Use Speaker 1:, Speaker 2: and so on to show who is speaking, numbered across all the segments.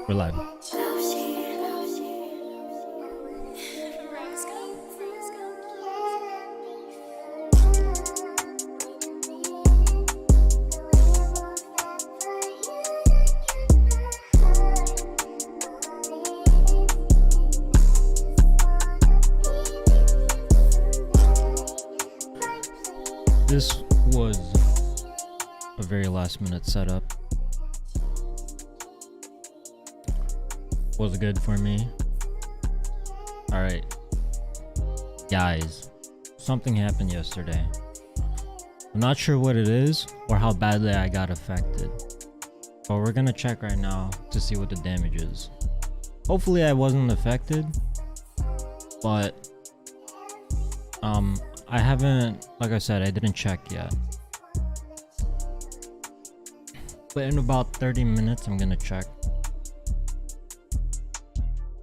Speaker 1: We're live. This was a very last minute setup. Was good for me. Alright. Guys, something happened yesterday. I'm not sure what it is or how badly I got affected. But we're gonna check right now to see what the damage is. Hopefully I wasn't affected. But I haven't, like I said, I didn't check yet. But in about 30 minutes I'm gonna check.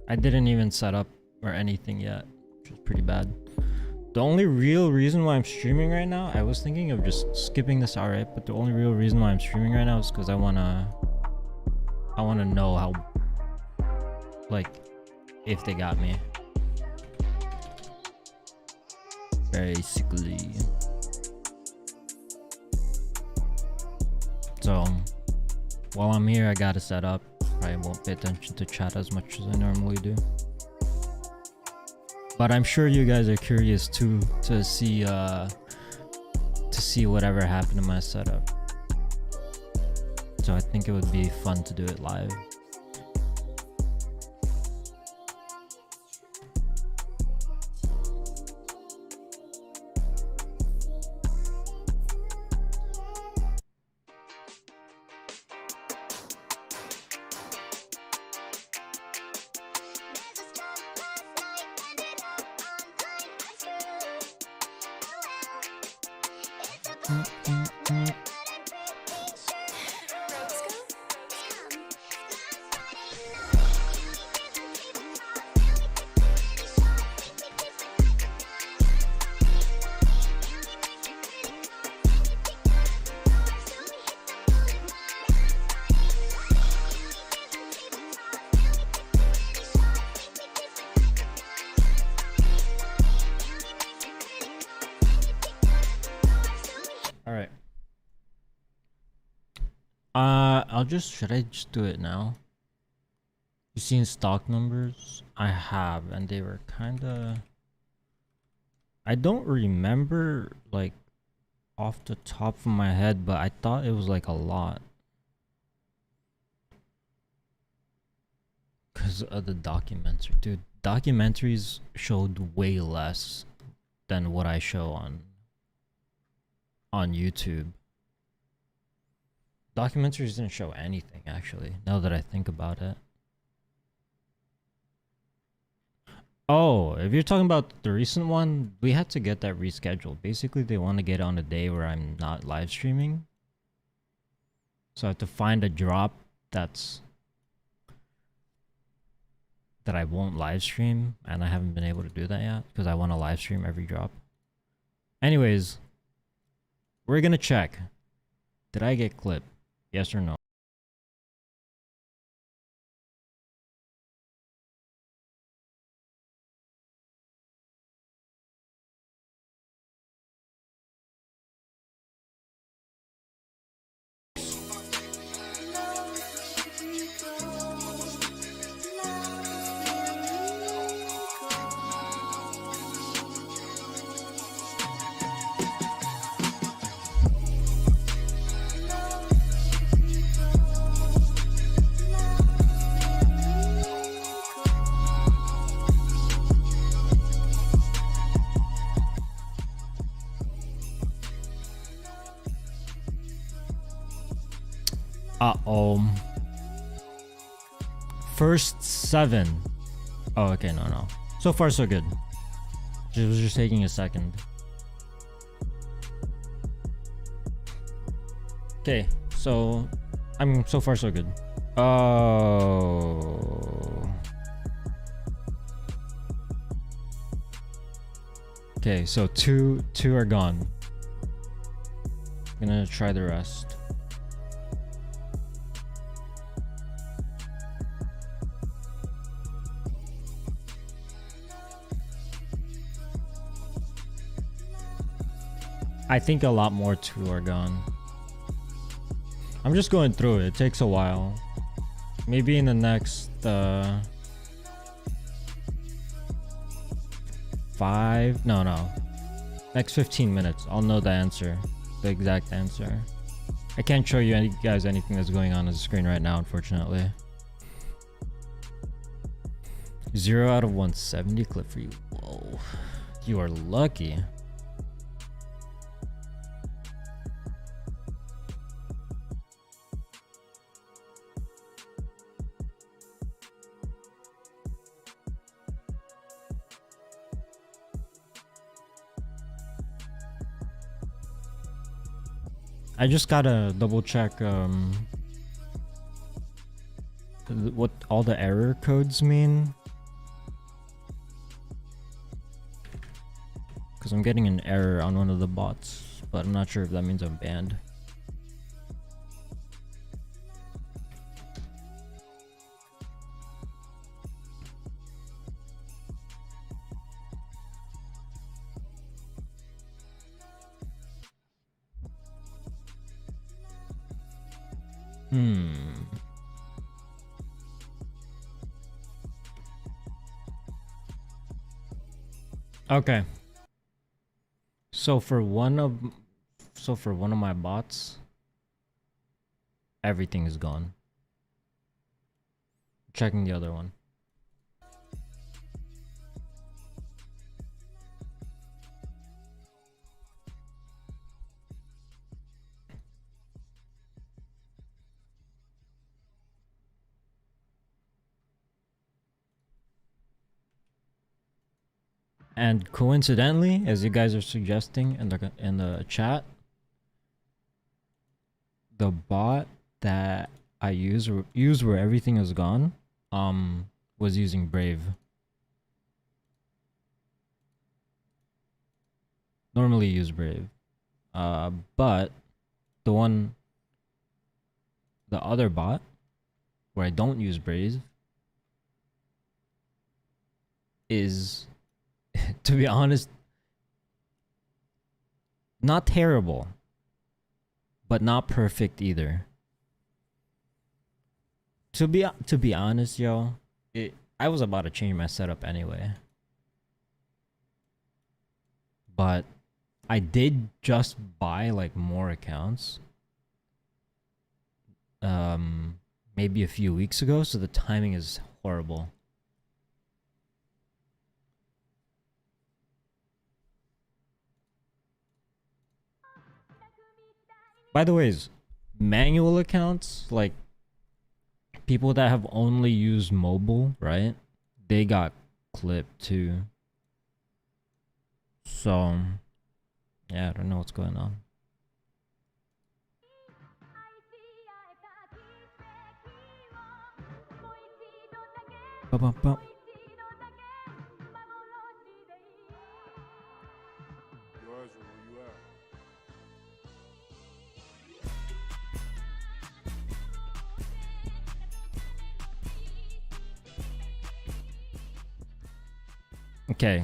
Speaker 1: I didn't even set up or anything yet, which is pretty bad. The only real reason why I'm streaming right now, I was thinking of just skipping this out, right? But the only real reason why I'm streaming right now is because I wanna know how, like, if they got me. Basically. So, while I'm here, I gotta set up. I won't pay attention to chat as much as I normally do. But I'm sure you guys are curious too to see whatever happened to my setup. So I think it would be fun to do it live. Alright. Should I just do it now? You seen stock numbers? I have, and they were kinda... I don't remember, like, off the top of my head, but I thought it was, like, a lot. Because of the documentary. Dude, documentaries showed way less than what I show on YouTube. Documentaries didn't show anything, actually, now that I think about it. Oh, if you're talking about the recent one, we had to get that rescheduled. Basically, they want to get on a day where I'm not live streaming. So I have to find a drop that I won't live stream, and I haven't been able to do that yet because I want to live stream every drop. Anyways, we're gonna check. Did I get clipped? Yes or no? Uh-oh. First 7. Oh, okay, no. So far, so good. It was just taking a second. Okay, so I'm so far, so good. Oh. Okay, so two are gone. I'm gonna try the rest. I think a lot more too are gone. I'm just going through it. It takes a while. Maybe in the next next 15 minutes I'll know the answer, the exact answer. I can't show you guys anything that's going on the screen right now, unfortunately. 0 out of 170 clip for you. Whoa, you are lucky. I just gotta double check what all the error codes mean, because I'm getting an error on one of the bots, but I'm not sure if that means I'm banned. Okay. So for one of my bots, everything is gone. Checking the other one. And coincidentally, as you guys are suggesting in the chat, the bot that I used where everything is gone was using Brave. Normally use Brave. But the other bot where I don't use Brave is, to be honest, not terrible, but not perfect either. To be honest, yo, I was about to change my setup anyway, but I did just buy like more accounts maybe a few weeks ago, so the timing is horrible. By the way, manual accounts, like people that have only used mobile, right? They got clipped too. So, yeah, I don't know what's going on. Ba-ba-ba. Okay.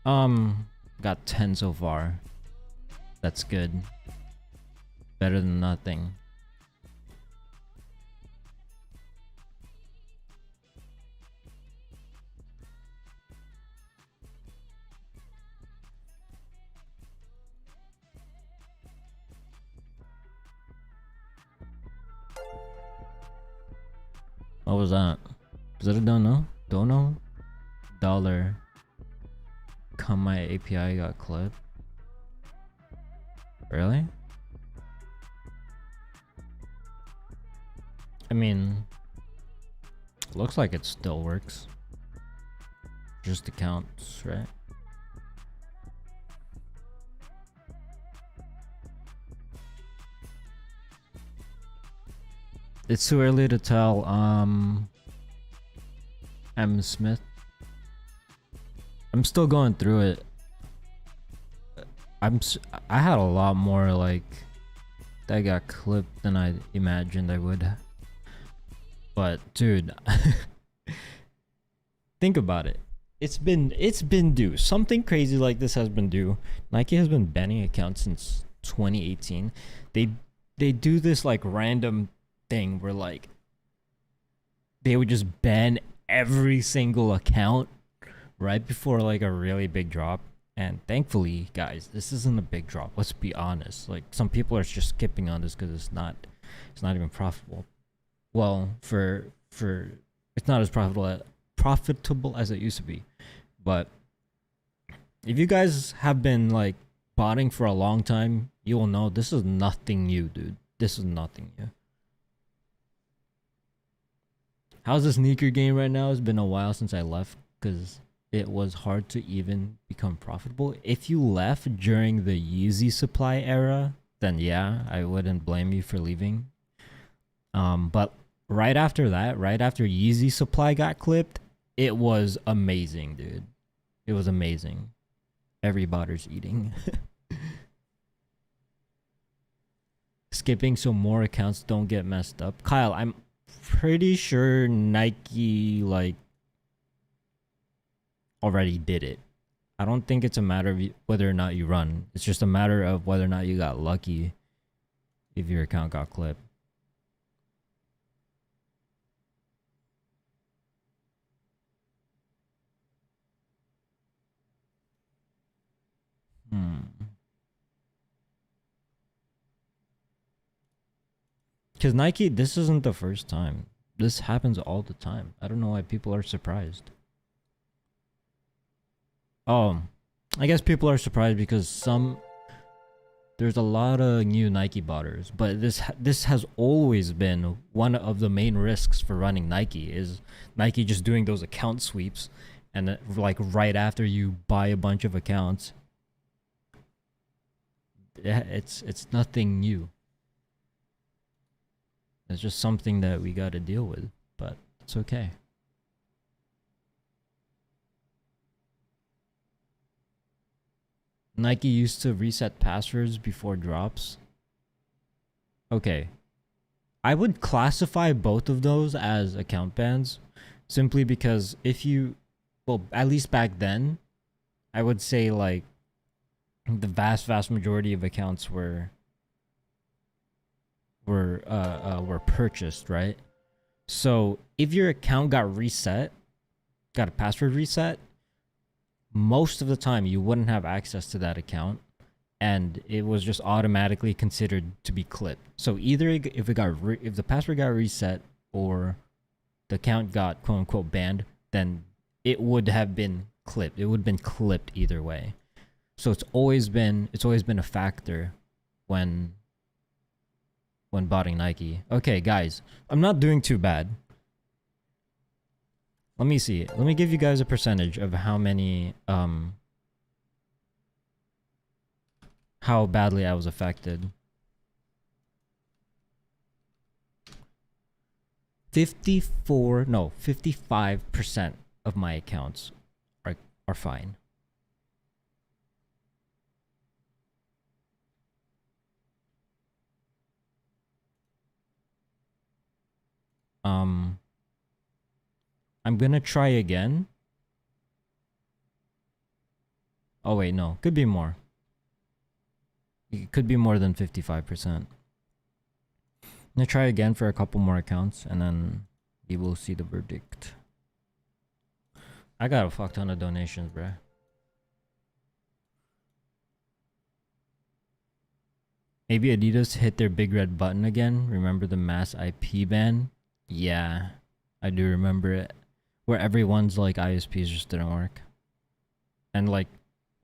Speaker 1: Got 10 so far. That's good. Better than nothing. What was that? Is that a dono? Dono? Dollar. Come, my API got clipped. Really? I mean, looks like it still works. Just accounts, right? It's too early to tell. M. Smith. I'm still going through it. I had a lot more like that got clipped than I imagined I would. But dude, think about it. It's been due. Something crazy like this has been due. Nike has been banning accounts since 2018. They they do this like random thing where like they would just ban every single account right before like a really big drop. And thankfully, guys, this isn't a big drop. Let's be honest. Like some people are just skipping on this because it's not even profitable. Well, for it's not as profitable as it used to be. But if you guys have been like botting for a long time, you will know this is nothing new, dude. This is nothing new. How's the sneaker game right now? It's been a while since I left because it was hard to even become profitable. If you left during the Yeezy supply era, then yeah, I wouldn't blame you for leaving. But right after that, right after Yeezy supply got clipped, it was amazing, dude. It was amazing. Everybody's eating. Skipping so more accounts don't get messed up. Kyle, I'm pretty sure Nike like already did it. I don't think it's a matter of whether or not you run. It's just a matter of whether or not you got lucky if your account got clipped. Because Nike, this isn't the first time. This happens all the time. I don't know why people are surprised. Oh, I guess people are surprised because there's a lot of new Nike botters, but this has always been one of the main risks for running Nike is Nike just doing those account sweeps, and like right after you buy a bunch of accounts, yeah, it's nothing new. It's just something that we got to deal with, but it's okay. Nike used to reset passwords before drops. Okay. I would classify both of those as account bans simply because if you, well, at least back then, I would say like the vast majority of accounts were purchased, right? So if your account got reset, got a password reset, most of the time you wouldn't have access to that account, and it was just automatically considered to be clipped. So either if the password got reset or the account got quote unquote banned, then it would have been clipped. It would have been clipped either way. So it's always been a factor when botting Nike. Okay, guys, I'm not doing too bad. Let me see. Let me give you guys a percentage of how many how badly I was affected. 55% of my accounts are fine. I'm gonna try again. Oh wait, no, could be more. It could be more than 55%. I'm gonna try again for a couple more accounts and then we will see the verdict. I got a fuck ton of donations, bruh. Maybe Adidas hit their big red button again. Remember the mass IP ban? Yeah, I do remember it. Where everyone's like ISPs just didn't work. And like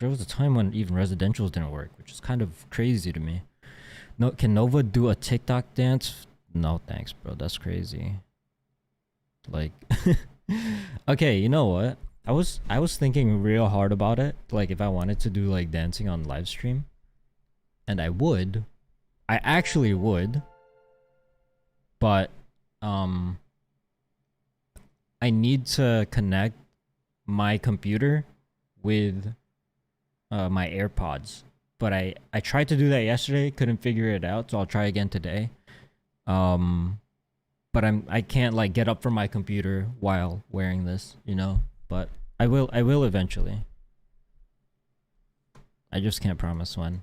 Speaker 1: there was a time when even residentials didn't work, which is kind of crazy to me. No, can Nova do a TikTok dance? No thanks, bro. That's crazy. Like okay, you know what? I was thinking real hard about it. Like if I wanted to do like dancing on live stream. And I would. I actually would. But I need to connect my computer with my AirPods. But I tried to do that yesterday, couldn't figure it out, so I'll try again today. But I can't like get up from my computer while wearing this, you know? But I will eventually. I just can't promise when.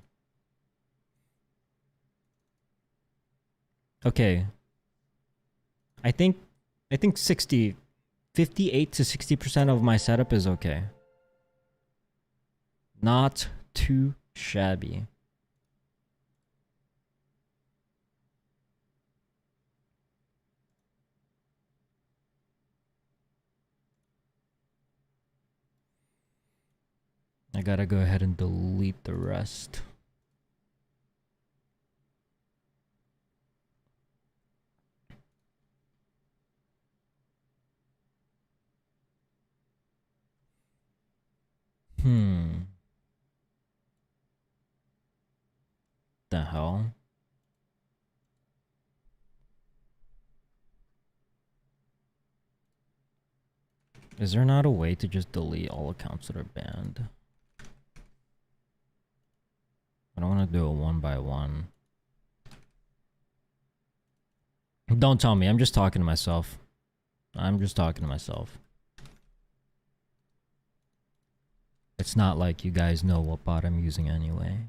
Speaker 1: Okay. I think 58 to 60% of my setup is okay. Not too shabby. I gotta go ahead and delete the rest. The hell? Is there not a way to just delete all accounts that are banned? I don't want to do it one by one. Don't tell me, I'm just talking to myself. I'm just talking to myself. It's not like you guys know what bot I'm using anyway.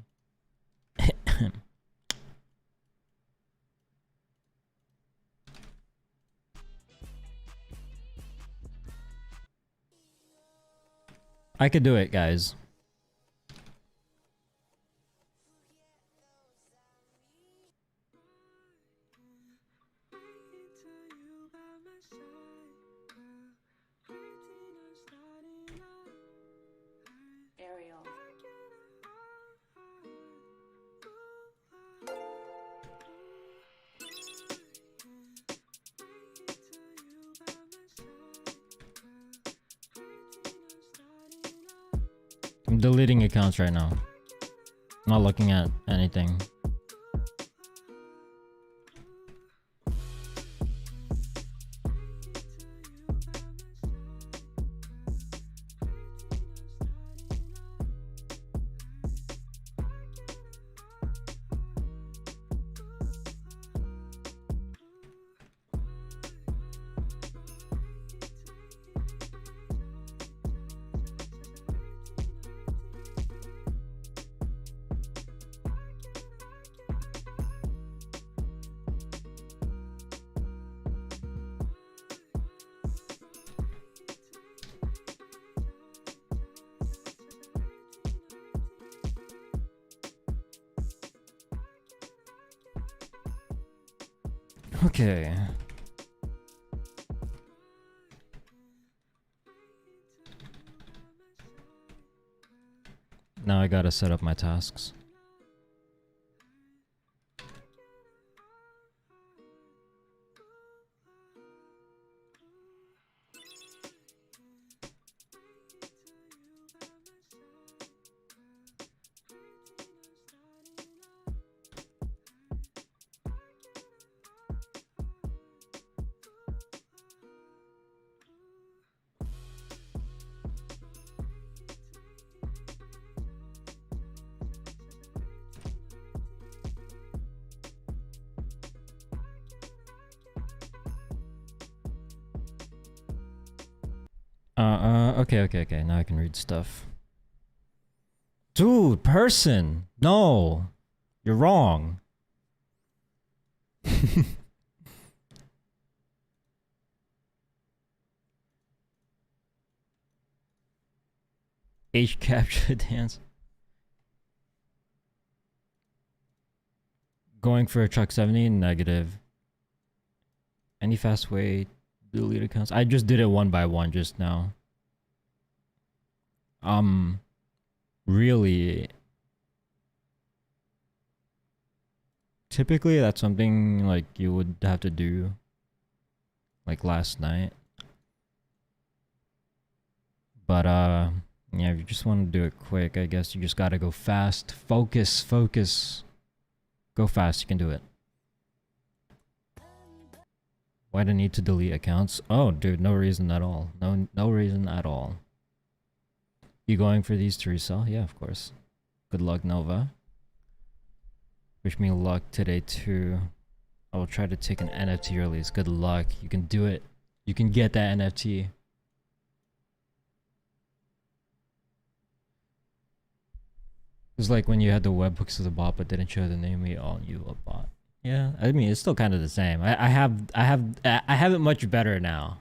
Speaker 1: I could do it, guys. I'm deleting accounts right now. I'm not looking at anything. Okay. Now I gotta set up my tasks. Okay. Now I can read stuff. Dude, person! No! You're wrong. H capture dance. Going for a truck 70, negative. Any fast way to delete accounts? I just did it one by one just now. Really, typically that's something like you would have to do like last night, but yeah, if you just want to do it quick, I guess you just gotta go fast. Focus, go fast. You can do it. Why the need to delete accounts? Oh dude, no reason at all. No reason at all. You going for these to resell? Yeah, of course. Good luck, Nova. Wish me luck today too. I will try to take an NFT release. Good luck. You can do it. You can get that NFT. It's like when you had the webhooks of the bot but didn't show the name, we all knew a bot. Yeah, I mean it's still kind of the same. I have it much better now.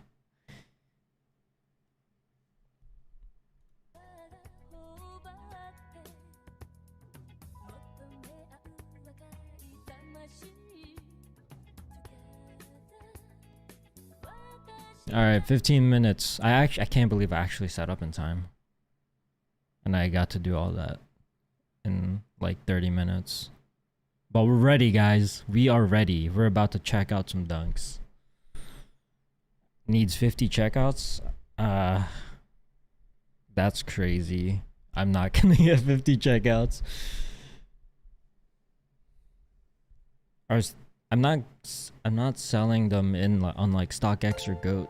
Speaker 1: All right, 15 minutes. I can't believe I actually set up in time. And I got to do all that in like 30 minutes. But we're ready, guys. We are ready. We're about to check out some dunks. Needs 50 checkouts. That's crazy. I'm not gonna get 50 checkouts. I'm not selling them in on like StockX or Goat.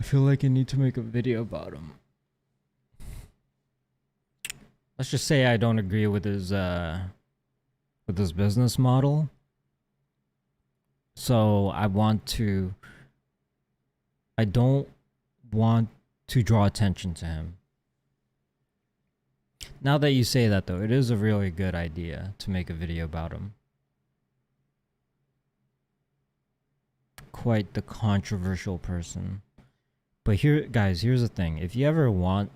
Speaker 1: I feel like I need to make a video about them. Let's just say I don't agree with his business model. So I don't want to draw attention to him. Now that you say that though, it is a really good idea to make a video about him. Quite the controversial person. But here, guys, here's the thing. If you ever want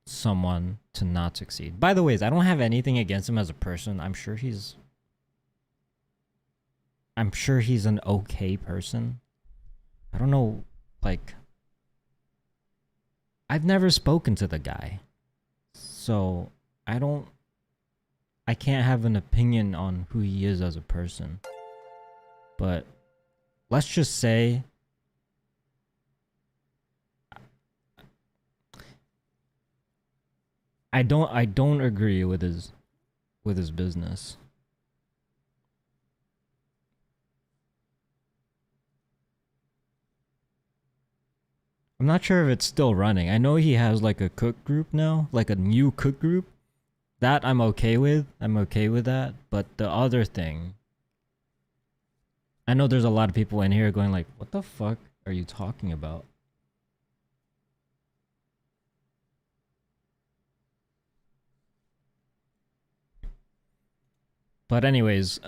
Speaker 1: someone to not succeed. By the way, I don't have anything against him as a person. I'm sure he's an okay person. I don't know, like, I've never spoken to the guy. So, I can't have an opinion on who he is as a person. But let's just say I don't agree with his business. I'm not sure if it's still running. I know he has like a cook group now, like a new cook group. That I'm okay with. I'm okay with that. But the other thing, I know there's a lot of people in here going like, what the fuck are you talking about? But anyways,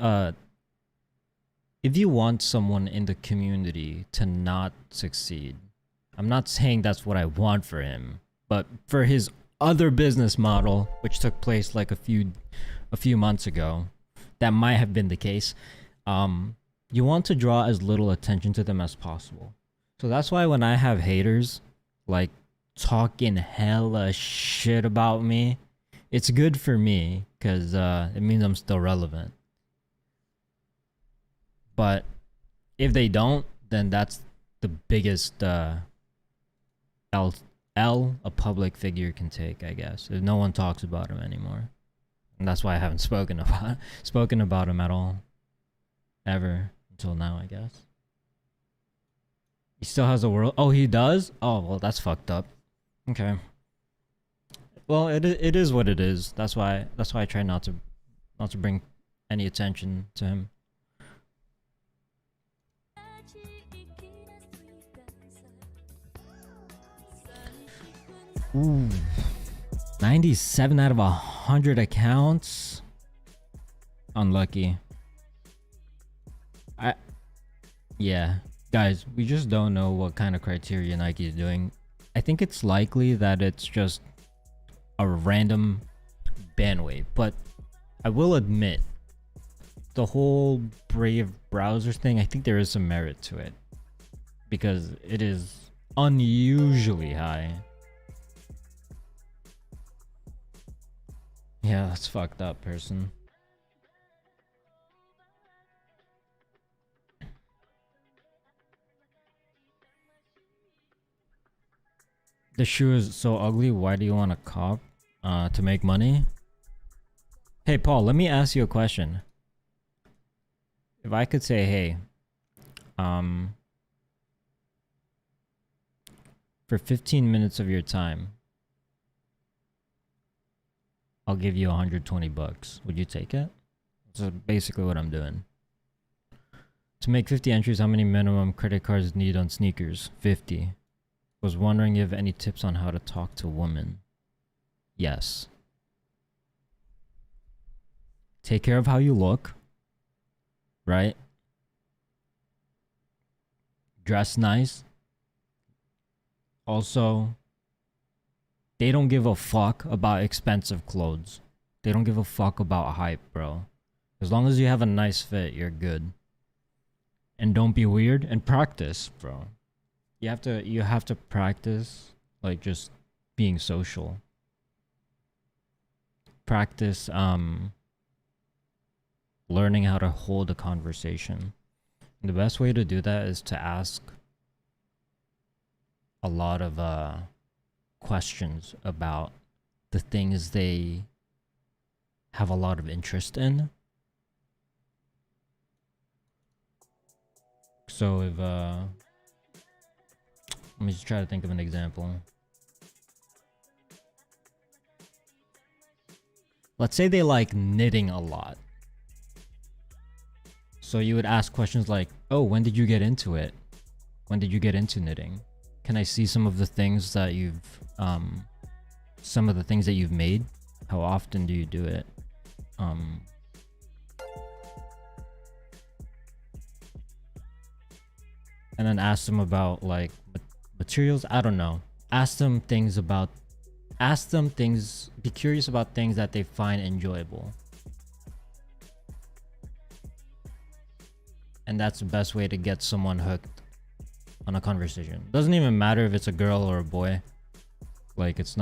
Speaker 1: if you want someone in the community to not succeed, I'm not saying that's what I want for him, but for his other business model, which took place like a few months ago, that might have been the case. You want to draw as little attention to them as possible. So that's why when I have haters like talking hella shit about me, it's good for me because it means I'm still relevant. But if they don't, then that's the biggest L a public figure can take, I guess. If no one talks about him anymore. And that's why I haven't spoken about him at all. Ever. Until now, I guess. He still has a world. Oh, he does? Oh, well, that's fucked up. Okay. Well, it is what it is. That's why I try not to bring any attention to him. Ooh. 97 out of 100 accounts. Unlucky. Yeah. Guys, we just don't know what kind of criteria Nike is doing. I think it's likely that it's just a random ban wave, but I will admit the whole Brave browser thing, I think there is some merit to it because it is unusually high. Yeah, that's fucked up, person. The shoe is so ugly, why do you want to cop? To make money? Hey, Paul, let me ask you a question. If I could say, hey, for 15 minutes of your time, I'll give you 120 bucks. Would you take it? That's basically what I'm doing. To make 50 entries, how many minimum credit cards need on sneakers? 50. Was wondering if you have any tips on how to talk to women. Yes. Take care of how you look, right? Dress nice. Also, they don't give a fuck about expensive clothes. They don't give a fuck about hype, bro. As long as you have a nice fit, you're good. And don't be weird and practice, bro. You have to practice like just being social. Practice learning how to hold a conversation. And the best way to do that is to ask a lot of questions about the things they have a lot of interest in. So if let me just try to think of an example. Let's say they like knitting a lot. So you would ask questions like, oh, when did you get into it? When did you get into knitting? Can I see some of the things that you've made? How often do you do it? And then ask them about like materials. I don't know. Ask them things. Be curious about things that they find enjoyable. And that's the best way to get someone hooked on a conversation. Doesn't even matter if it's a girl or a boy. Like this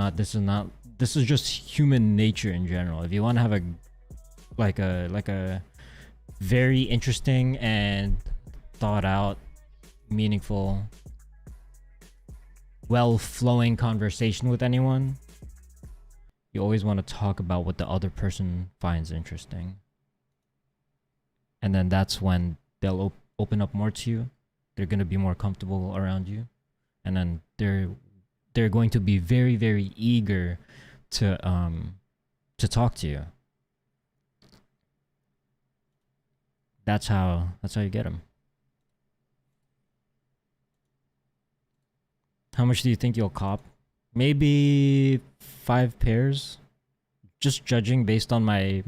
Speaker 1: is just human nature in general. If you want to have a very interesting and thought out, meaningful, well-flowing conversation with anyone, you always want to talk about what the other person finds interesting. And then that's when they'll open up more to you. They're going to be more comfortable around you. And then they're going to be very, very eager to talk to you. That's how you get them. How much do you think you'll cop? Maybe 5 pairs. Just judging based on my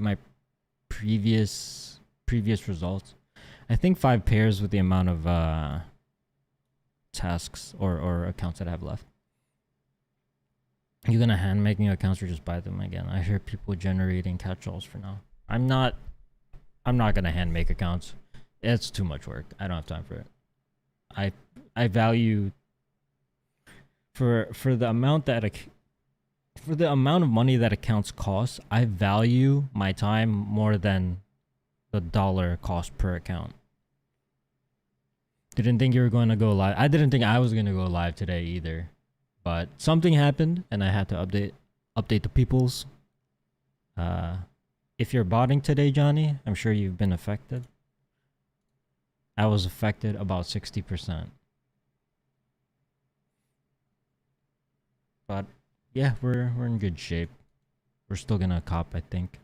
Speaker 1: previous results. I think 5 pairs with the amount of tasks or accounts that I have left. You gonna hand make new accounts or just buy them again? I hear people generating catch-alls for now. I'm not gonna hand make accounts. It's too much work. I don't have time for it. I value for the amount of money that accounts cost, I value my time more than the dollar cost per account. Didn't think you were going to go live. I didn't think I was going to go live today either. But something happened and I had to update the peoples. If you're botting today, Johnny, I'm sure you've been affected. I was affected about 60%. But yeah, we're in good shape. We're still gonna cop, I think.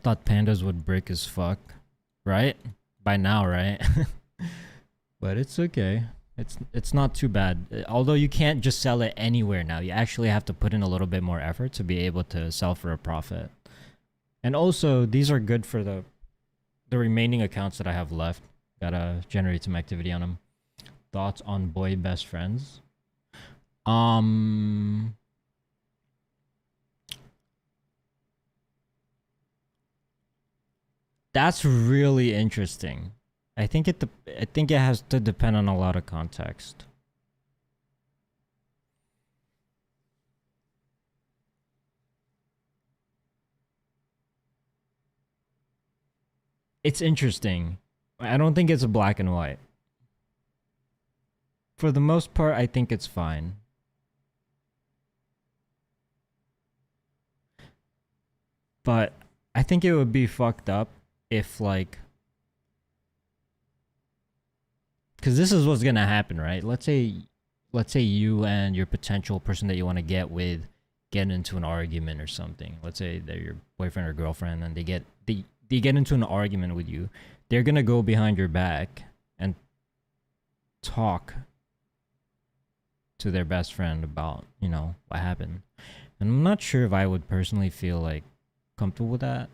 Speaker 1: Thought pandas would break as fuck, right? By now, right? But it's okay. It's not too bad. Although you can't just sell it anywhere now. You actually have to put in a little bit more effort to be able to sell for a profit. And also, these are good for the remaining accounts that I have left. Gotta generate some activity on them. Thoughts on boy best friends? That's really interesting. I think it has to depend on a lot of context. It's interesting. I don't think it's black and white. For the most part, I think it's fine. But I think it would be fucked up if like, because this is what's gonna happen, right? Let's say you and your potential person that you want to get with get into an argument or something. Let's say they're your boyfriend or girlfriend and they get into an argument with you. They're gonna go behind your back and talk to their best friend about, you know, what happened. And I'm not sure if I would personally feel like comfortable with that.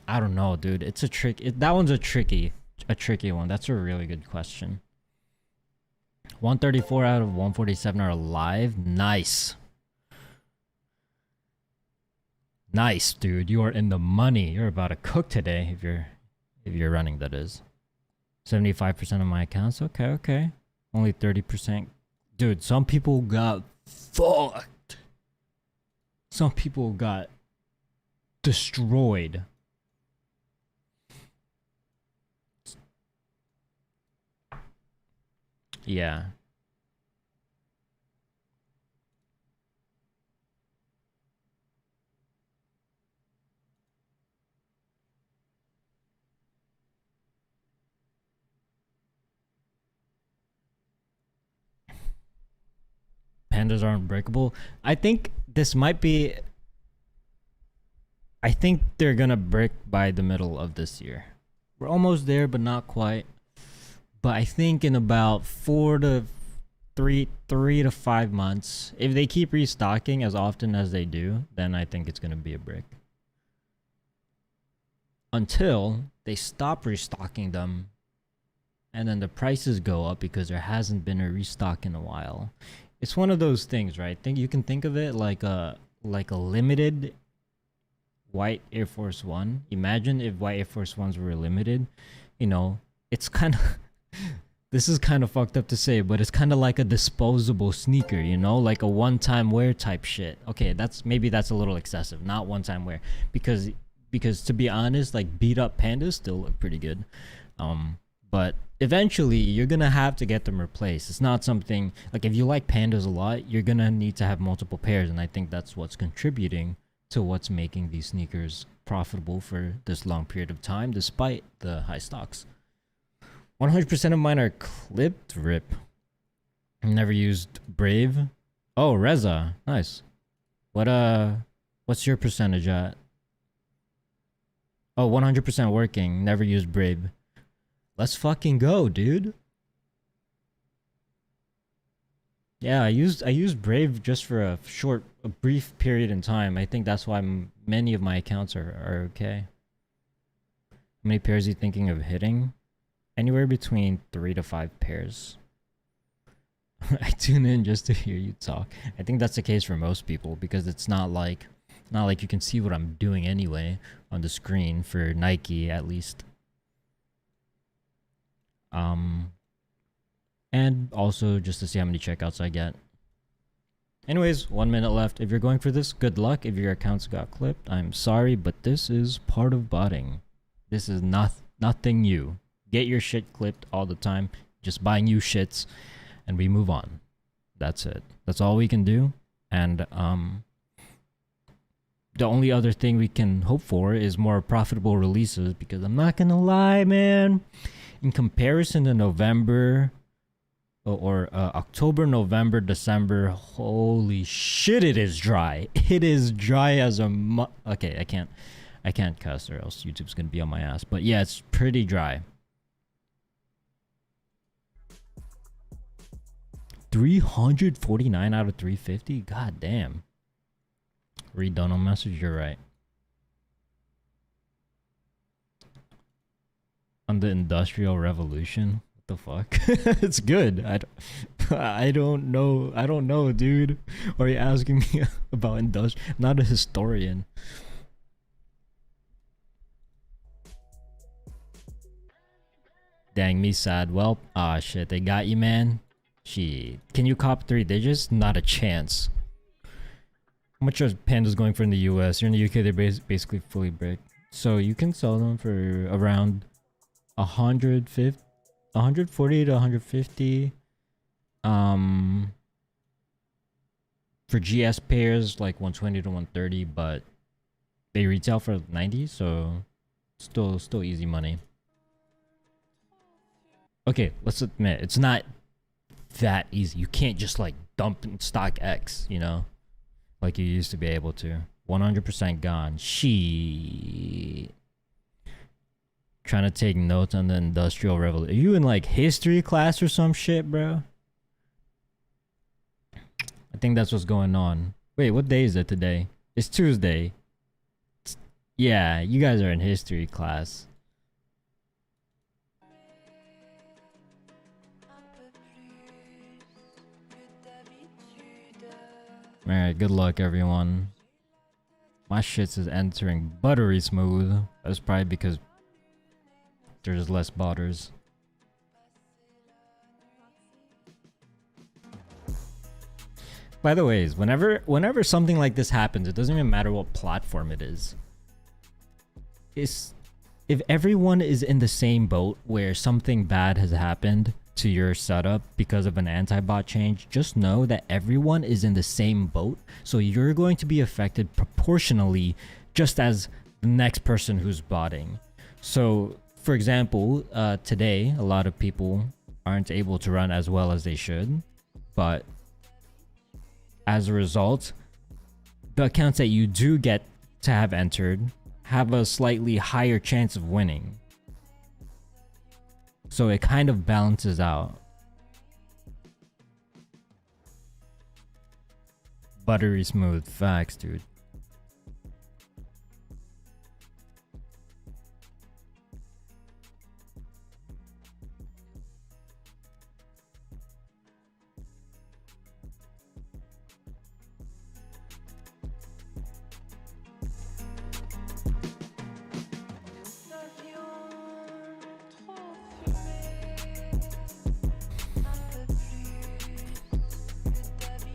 Speaker 1: I don't know, dude. It's a that one's a tricky one. That's a really good question. 134 out of 147 are alive. Nice. Nice, dude. You are in the money. You're about to cook today if you're running, that is. 75% of my accounts. Okay, okay. Only 30%. Dude, some people got fucked. Some people got destroyed. Yeah. Pandas aren't breakable. I think this might be. I think they're gonna break by the middle of this year. We're almost there, but not quite. But I think in about 3 to 5 months, if they keep restocking as often as they do, then I think it's gonna be a brick. Until they stop restocking them, and then the prices go up because there hasn't been a restock in a while. It's one of those things, right? You can think of it like a limited white Air Force One. Imagine if white Air Force Ones were limited. You know, it's kind of this is kind of fucked up to say, but it's kind of like a disposable sneaker, you know, like a one-time wear type shit. Okay, that's a little excessive, not one-time wear, because to be honest, like beat up pandas still look pretty good. But eventually you're gonna have to get them replaced. It's not something like, if you like pandas a lot, you're gonna need to have multiple pairs, and I think that's what's contributing to what's making these sneakers profitable for this long period of time despite the high stocks. 100% of mine are clipped. Rip. Never used Brave. Oh, Reza, nice. What's your percentage at? Oh, 100% working. Never used Brave. Let's fucking go, dude. Yeah, I used Brave just for a brief period in time. I think that's why many of my accounts are okay. How many pairs are you thinking of hitting? Anywhere between 3 to 5 pairs. I tune in just to hear you talk. I think that's the case for most people, because it's not like you can see what I'm doing anyway on the screen for Nike, at least. And also just to see how many checkouts I get. Anyways, 1 minute left. If you're going for this, good luck. If your accounts got clipped, I'm sorry, but this is part of botting. This is nothing new. Get your shit clipped all the time. Just buy new shits, and we move on. That's it. That's all we can do. And the only other thing we can hope for is more profitable releases, because I'm not gonna lie, man. In comparison to November or October, November, December, holy shit, it is dry. It is dry as a okay, I can't cuss or else YouTube's gonna be on my ass. But yeah, it's pretty dry. 349 out of 350? God damn. Read Donald message, you're right. On the Industrial Revolution? What the fuck? It's good. I don't know, dude. Why are you asking me about industrial? I'm not a historian. Dang, me sad. Well, ah shit, they got you, man. Shit. Can you cop 3 digits? Not a chance. How much are pandas going for in the US? You're in the UK, they're basically fully bricked. So you can sell them for around 140 to 150. For GS pairs, like 120 to 130, but they retail for 90, so still easy money. Okay, let's admit, it's not that easy. You can't just like dump in stock X, you know, like you used to be able to. 100% gone. Shit. Trying to take notes on the Industrial Revolution. Are you in like history class or some shit, bro? I think that's what's going on. Wait, what day is it today? It's Tuesday. Yeah, you guys are in history class. Alright, good luck everyone. My shit is entering buttery smooth. That's probably because there's less botters. By the way, whenever something like this happens, it doesn't even matter what platform it is. If everyone is in the same boat where something bad has happened to your setup because of an anti-bot change, just know that everyone is in the same boat, so you're going to be affected proportionally just as the next person who's botting. So for example, today a lot of people aren't able to run as well as they should, but as a result, the accounts that you do get to have entered have a slightly higher chance of winning. So it kind of balances out. Buttery smooth. Facts, dude.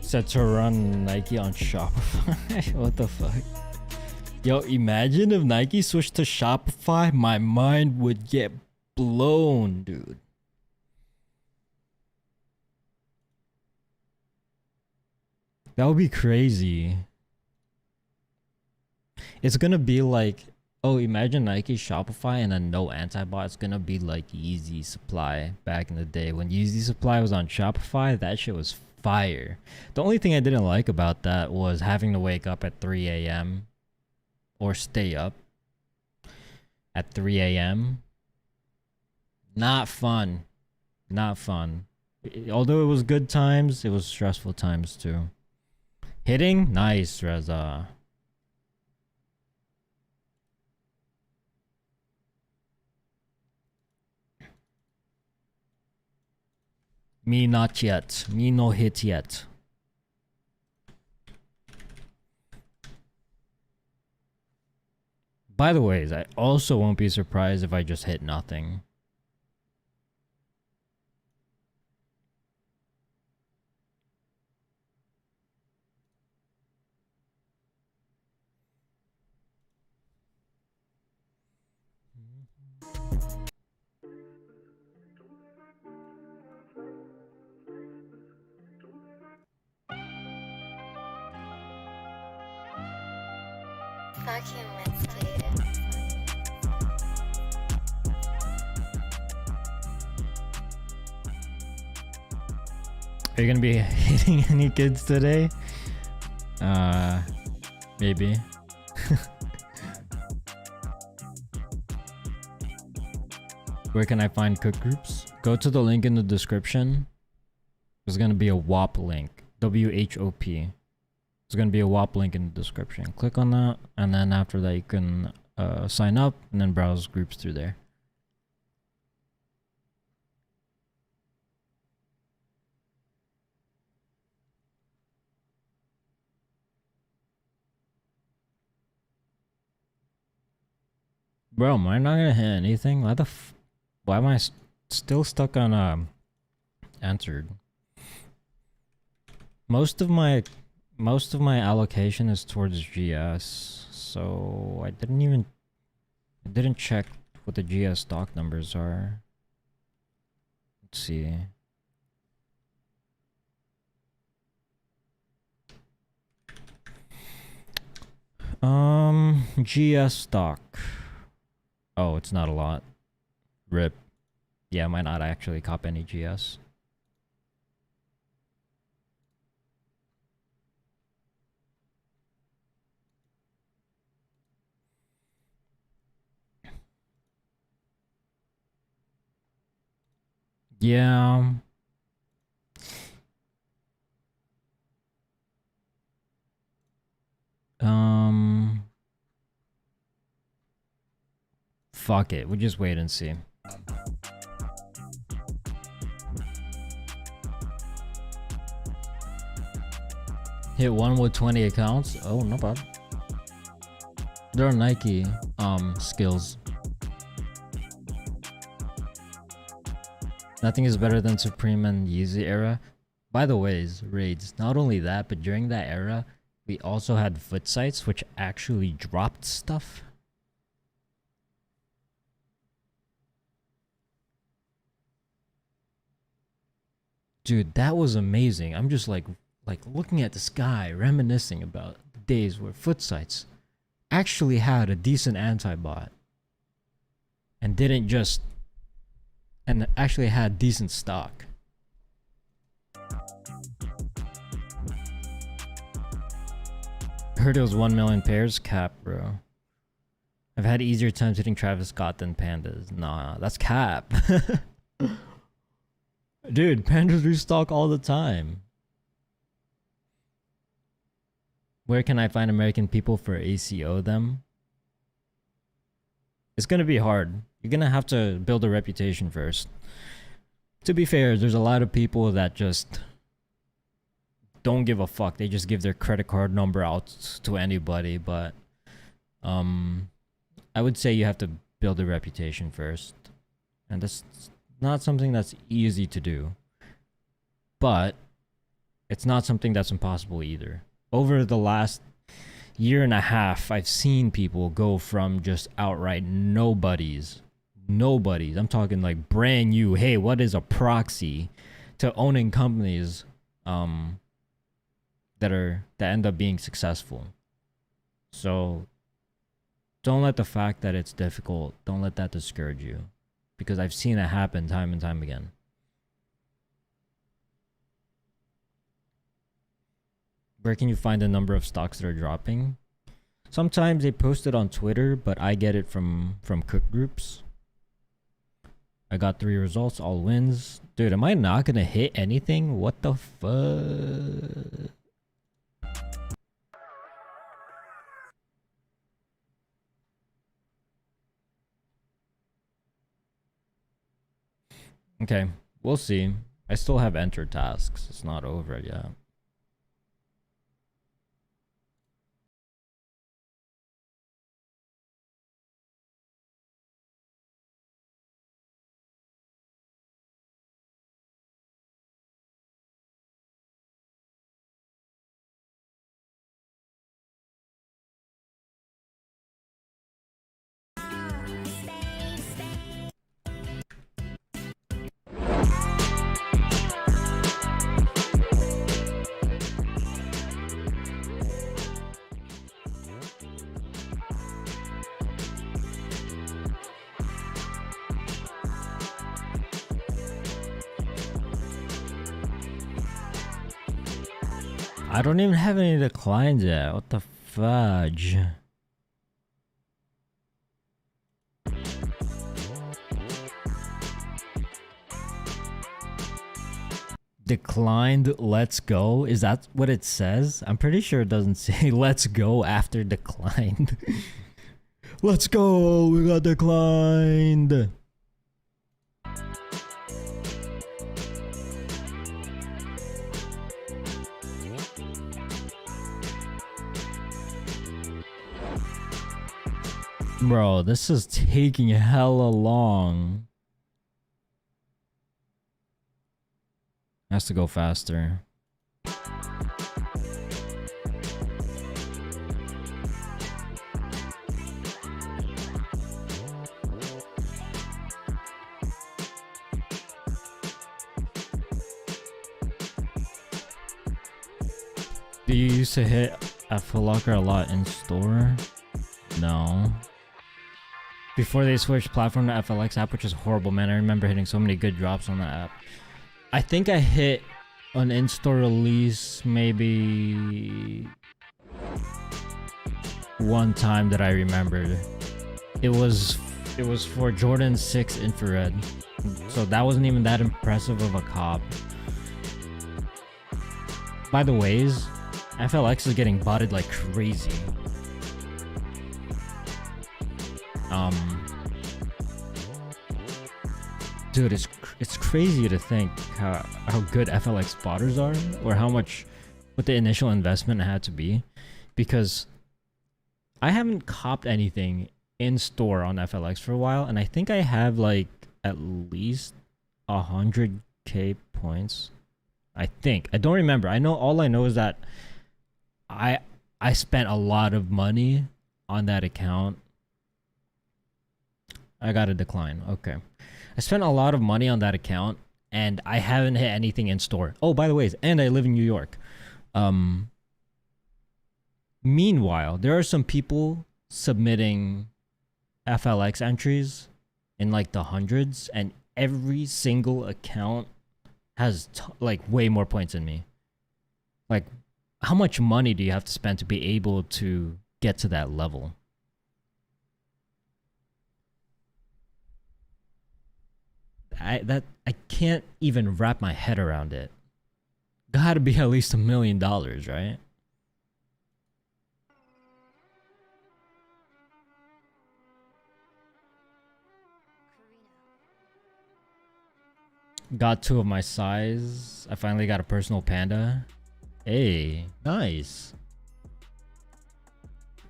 Speaker 1: Set to run Nike on Shopify. What the fuck? Yo, imagine if Nike switched to Shopify, my mind would get blown, dude. That would be crazy. It's gonna be like, oh, imagine Nike Shopify and then no anti-bot. It's gonna be like Yeezy Supply back in the day. When Yeezy Supply was on Shopify, that shit was fire. The only thing I didn't like about that was having to wake up at 3 a.m. or stay up at 3 a.m. Not fun. Not fun. Although it was good times, it was stressful times too. Hitting? Nice, Reza. Me not yet. Me no hit yet. By the way, I also won't be surprised if I just hit nothing. Are you gonna be hitting any kids today? Maybe. Where can I find cook groups? Go to the link in the description. There's gonna be a WHOP link. WHOP. There's gonna be a WHOP link in the description. Click on that, and then after that you can sign up and then browse groups through there. Bro, am I not gonna hit anything? Why am I still stuck on answered? Most of my allocation is towards GS, so I didn't check what the GS stock numbers are. Let's see. GS stock. Oh, it's not a lot. RIP. Yeah, I might not actually cop any GS. Yeah. Fuck it, we'll just wait and see. Hit one with 20 accounts. Oh, not bad. There are Nike skills. Nothing is better than Supreme and Yeezy era. By the ways, raids. Not only that, but during that era, we also had foot sites which actually dropped stuff. Dude, that was amazing. I'm just like looking at the sky, reminiscing about the days where foot sites actually had a decent anti-bot and didn't just, and actually had decent stock. Heard it was 1 million pairs. Cap, bro. I've had easier times hitting Travis Scott than pandas. Nah, that's cap. Dude, pandas restock all the time. Where can I find American people for ACO them? It's gonna be hard. You're gonna have to build a reputation first. To be fair, there's a lot of people that just don't give a fuck. They just give their credit card number out to anybody, but I would say you have to build a reputation first. And that's not something that's easy to do. But it's not something that's impossible either. Over the last year and a half, I've seen people go from just outright nobodies, I'm talking like brand new, hey, what is a proxy, to owning companies that end up being successful. So don't let the fact that it's difficult, don't let that discourage you, because I've seen it happen time and time again. Where can you find the number of stocks that are dropping? Sometimes they post it on Twitter, but I get it from cook groups. I got 3 results, all wins. Dude, am I not gonna hit anything? What the fuck? Okay, we'll see. I still have enter tasks. It's not over yet. I don't even have any declines yet. What the fudge? Declined, let's go. Is that what it says? I'm pretty sure it doesn't say let's go after declined. Let's go, we got declined. Bro, this is taking hella long. Has to go faster. Do you used to hit FLocker a lot in store? No. Before they switched platform to FLX app, which is horrible, man. I remember hitting so many good drops on that app. I think I hit an in-store release maybe one time that I remembered. It was for Jordan 6 infrared. So that wasn't even that impressive of a cop. By the ways, FLX is getting botted like crazy. Um, dude, it's crazy to think how good FLX spotters are, or what the initial investment had to be, because I haven't copped anything in store on FLX for a while, and I think I have like at least 100k points. I think. I don't remember. All I know is that I spent a lot of money on that account. I got a decline. Okay. I spent a lot of money on that account and I haven't hit anything in store. Oh, by the way, and I live in New York. Meanwhile, there are some people submitting FLX entries in like the hundreds, and every single account has like way more points than me. Like, how much money do you have to spend to be able to get to that level? I can't even wrap my head around it. Gotta be at least $1 million, right? Got 2 of my size. I finally got a personal panda. Hey, nice.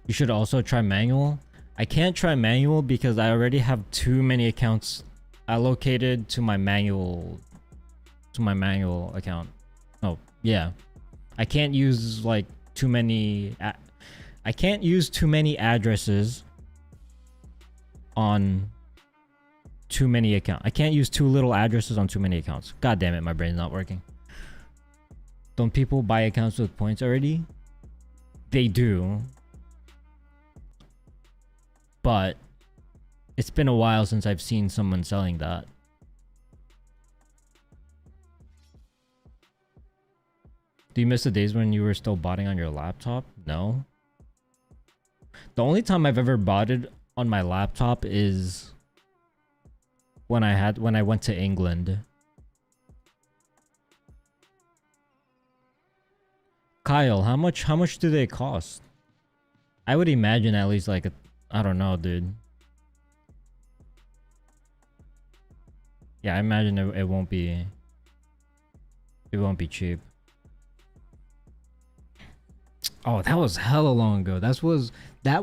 Speaker 1: You should also try manual. I can't try manual because I already have too many accounts allocated to my manual account. Oh, yeah. I can't use like too many I can't use too many addresses on too many accounts. I can't use too little addresses on too many accounts. God damn it, my brain's not working. Don't people buy accounts with points already? They do. But it's been a while since I've seen someone selling that. Do you miss the days when you were still botting on your laptop? No. The only time I've ever botted on my laptop is when I went to England. Kyle, how much do they cost? I would imagine at least like I don't know, dude. Yeah, I imagine it won't be cheap. Oh, that was hella long ago. That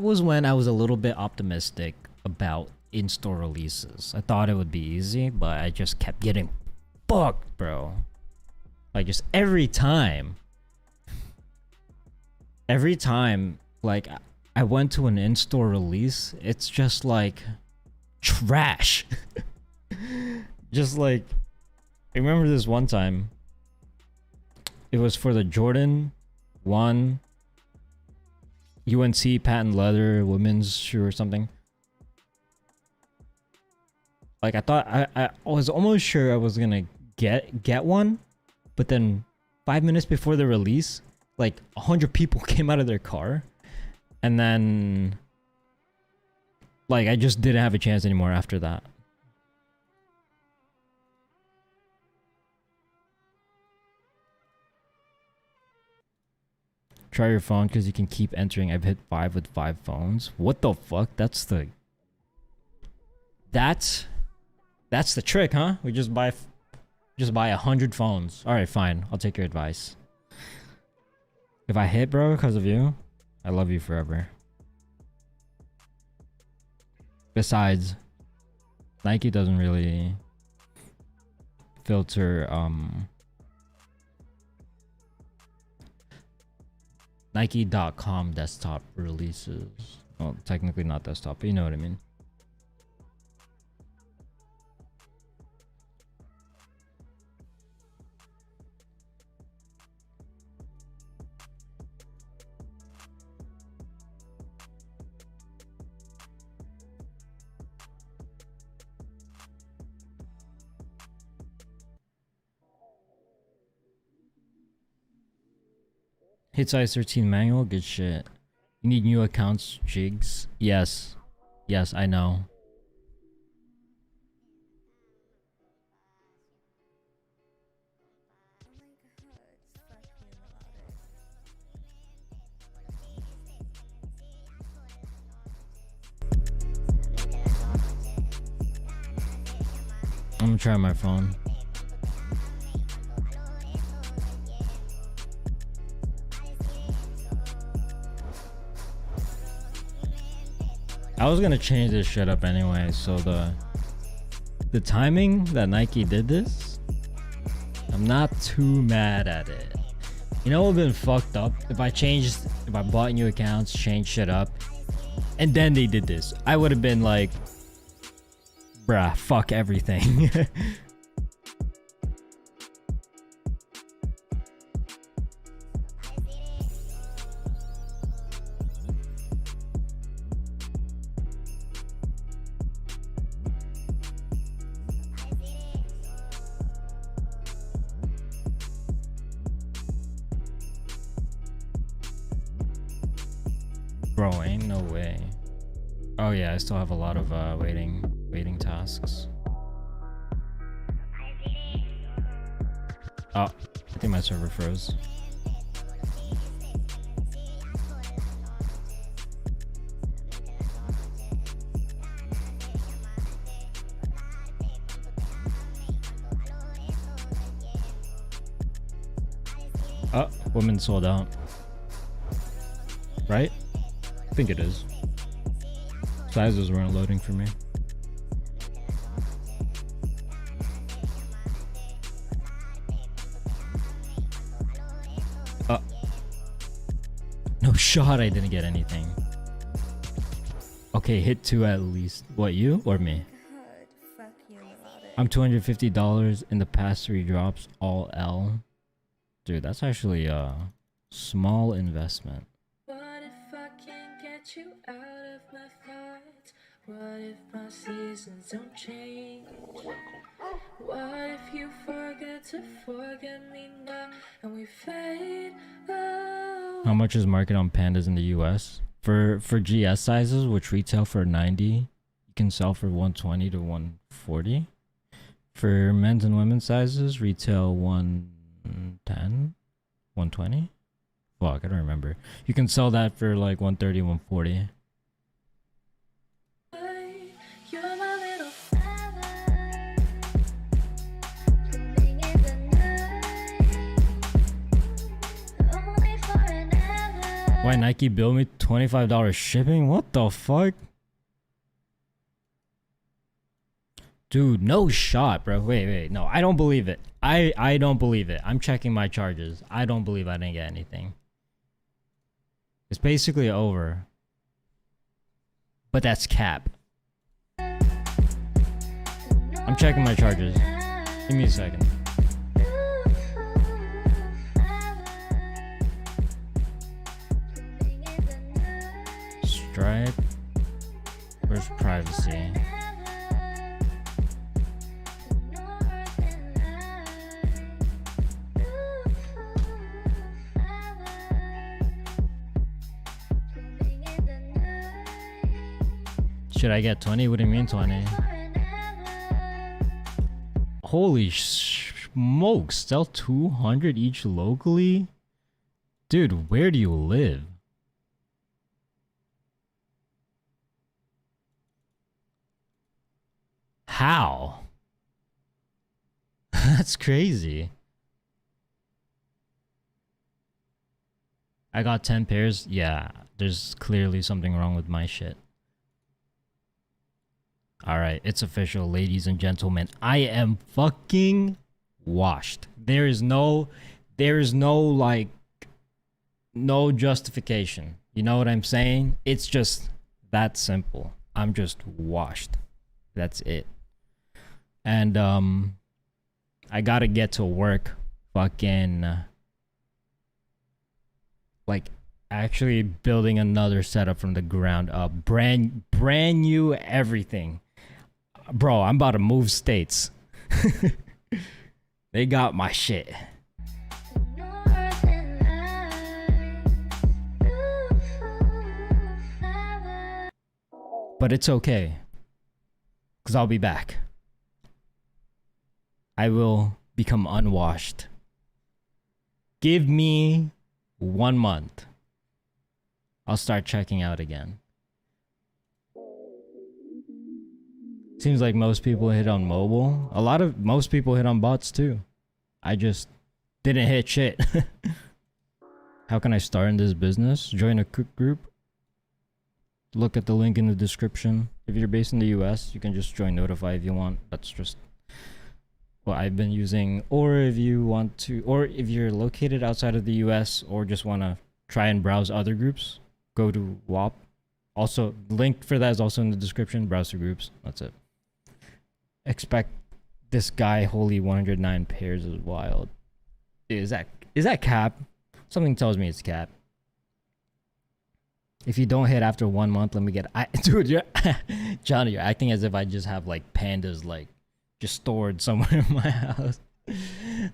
Speaker 1: was when I was a little bit optimistic about in-store releases. I thought it would be easy, but I just kept getting fucked, bro. Like, just every time like I went to an in-store release, it's just like trash. Just like, I remember this one time, it was for the Jordan 1 UNC patent leather women's shoe or something. Like, I thought I was almost sure I was gonna get one, but then 5 minutes before the release, like 100 people came out of their car, and then like I just didn't have a chance anymore after that. Try your phone because you can keep entering. I've hit 5 with 5 phones. What the fuck? That's the trick, huh? We just buy 100 phones. All right, fine. I'll take your advice. If I hit, bro, because of you, I love you forever. Besides, Nike doesn't really filter Nike.com desktop releases. Well, technically not desktop, but you know what I mean. Hit size 13 manual, good shit. You need new accounts, jigs. Yes. Yes, I know. I'm gonna try my phone. I was gonna change this shit up anyway, so the timing that Nike did this, I'm not too mad at it. You know what would have been fucked up? If I bought new accounts, changed shit up, and then they did this. I would have been like, bruh, fuck everything. Bro, ain't no way. Oh yeah, I still have a lot of waiting tasks. Oh, I think my server froze. Oh, women sold out. Right? I think it is. Sizes weren't loading for me. No shot I didn't get anything. Okay, hit 2 at least. What, you or me? I'm $250 in the past 3 drops, all L. Dude, that's actually a small investment. You out of my thoughts. What if my seasons don't change? What if you forget to forget me now and we fade away? How much is market on pandas in the US? For GS sizes, which retail for 90, you can sell for 120 to 140. For men's and women's sizes, retail 110, 120. Fuck, I don't remember. You can sell that for like 130, 140. Why Nike bill me $25 shipping? What the fuck? Dude, no shot, bro. Wait. No, I don't believe it. I don't believe it. I'm checking my charges. I don't believe I didn't get anything. It's basically over. But that's cap. I'm checking my charges. Give me a second. Stripe. Where's privacy? Should I get 20? What do you mean 20? Holy smokes, sell 200 each locally? Dude, where do you live? How? That's crazy. I got 10 pairs? Yeah, there's clearly something wrong with my shit. Alright, it's official, ladies and gentlemen. I am fucking washed. There is no like, no justification. You know what I'm saying? It's just that simple. I'm just washed. That's it. And, I gotta get to work fucking, like, actually building another setup from the ground up. Brand new everything. Bro, I'm about to move states. They got my shit. But it's okay, because I'll be back. I will become unwashed. Give me 1 month. I'll start checking out again. Seems like most people hit on mobile. Most people hit on bots too. I just didn't hit shit. How can I start in this business? Join a cook group. Look at the link in the description. If you're based in the US, you can just join Notify if you want. That's just what I've been using. Or if you want to, or if you're located outside of the US or just want to try and browse other groups, go to WHOP. Also, link for that is also in the description. Browse the groups. That's it. Expect this guy holy 109 pairs is wild. Is that cap? Something tells me it's cap. If you don't hit after 1 month, let me get. Dude, Johnny, you're acting as if I just have like pandas like just stored somewhere in my house.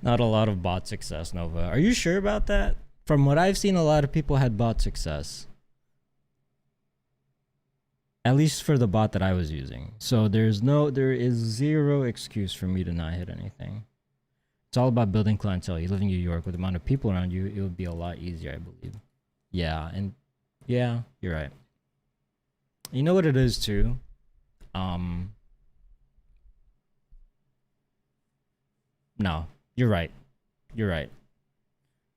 Speaker 1: Not a lot of bot success, Nova. Are you sure about that? From what I've seen, a lot of people had bot success. At least for the bot that I was using. So there is zero excuse for me to not hit anything. It's all about building clientele. You live in New York with the amount of people around you, it would be a lot easier, I believe. Yeah, and yeah, you're right. You know what it is too? No, you're right. You're right.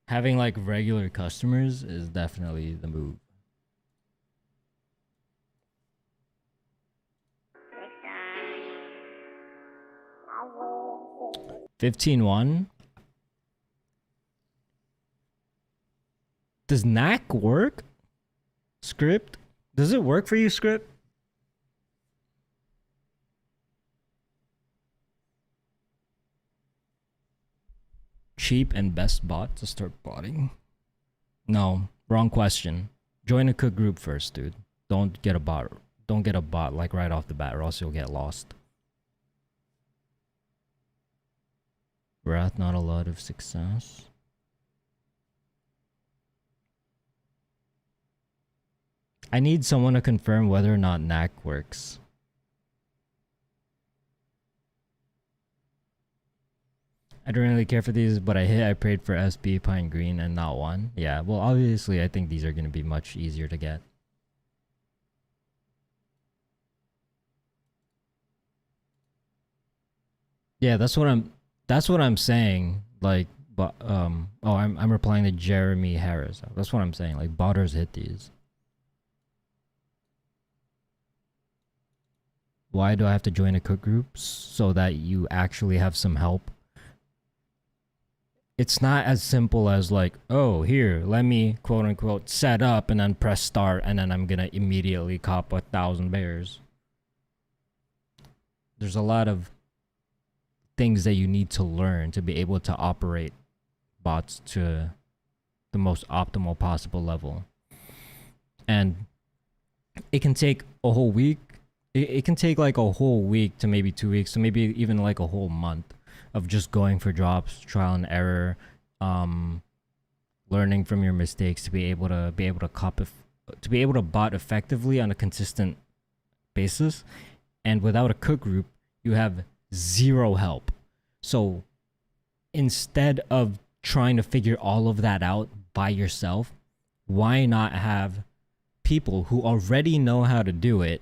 Speaker 1: Having like regular customers is definitely the move. 15-1. Does knack work? Script? Does it work for you, Script? Cheap and best bot to start botting? No, wrong question. Join a cook group first, dude. Don't get a bot. Don't get a bot like right off the bat, or else you'll get lost. Wrath, not a lot of success. I need someone to confirm whether or not knack works. I don't really care for these, but I prayed for SB, Pine Green, and not one. Yeah, well, obviously, I think these are going to be much easier to get. Yeah, that's what I'm saying. Like, but oh, I'm replying to Jeremy Harris. That's what I'm saying. Like, botters hit these. Why do I have to join a cook group? So that you actually have some help. It's not as simple as like, oh, here, let me quote unquote set up and then press start and then I'm gonna immediately cop 1,000 bears. There's a lot of things that you need to learn to be able to operate bots to the most optimal possible level. And it can take a whole week. It can take like a whole week to maybe 2 weeks to maybe even like a whole month of just going for drops, trial and error, learning from your mistakes to be able to bot effectively on a consistent basis. And without a cook group, you have zero help. So instead of trying to figure all of that out by yourself, why not have people who already know how to do it,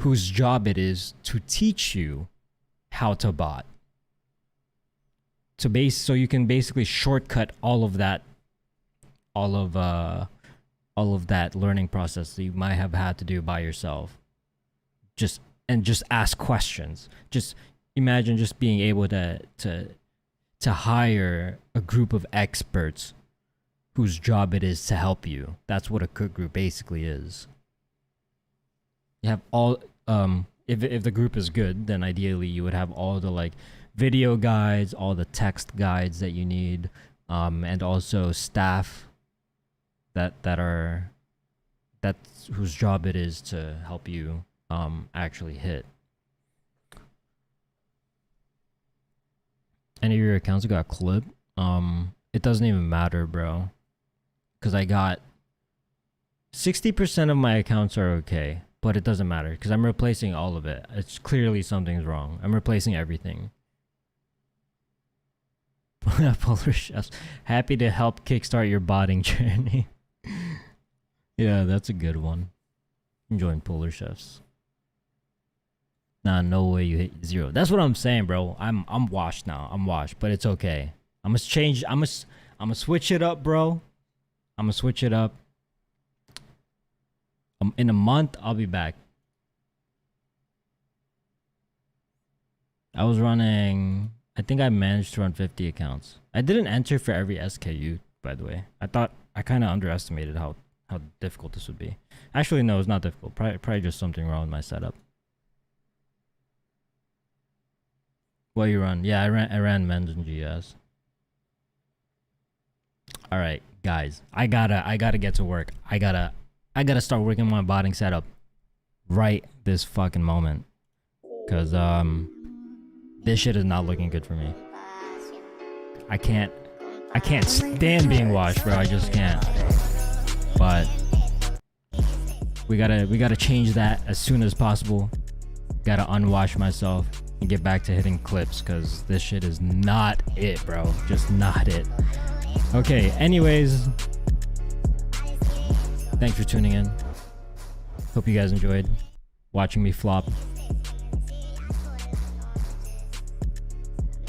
Speaker 1: whose job it is to teach you how to bot? So you can basically shortcut all of that learning process that you might have had to do by yourself. Just ask questions. Just imagine just being able to hire a group of experts whose job it is to help you. That's what a cook group basically is. You have all if the group is good, then ideally you would have all the like video guides, all the text guides that you need, and also staff that's whose job it is to help you actually hit. Any of your accounts got clipped? It doesn't even matter, bro, because I got 60% of my accounts are okay, but it doesn't matter because I'm replacing all of it. It's clearly something's wrong. I'm replacing everything. Polar Chefs, happy to help kickstart your botting journey. Yeah, that's a good one. Join Polar Chefs. Nah, no way you hit 0. That's what I'm saying, bro. I'm washed now. I'm washed, but it's okay. I'm gonna change. I'm gonna switch it up, bro. I'm gonna switch it up. In a month, I'll be back. I was running. I think I managed to run 50 accounts. I didn't enter for every SKU, by the way. I kind of underestimated how difficult this would be. Actually, no, it's not difficult. Probably just something wrong with my setup. What you run? Yeah, I ran men's and GS. All right, guys, I gotta get to work. I gotta start working on my botting setup right this fucking moment, cause this shit is not looking good for me. I can't stand being washed, bro. I just can't. But we gotta change that as soon as possible. Gotta unwash myself and get back to hitting clips, cause this shit is not it, bro. Just not it. Okay, anyways, thanks for tuning in. Hope you guys enjoyed watching me flop.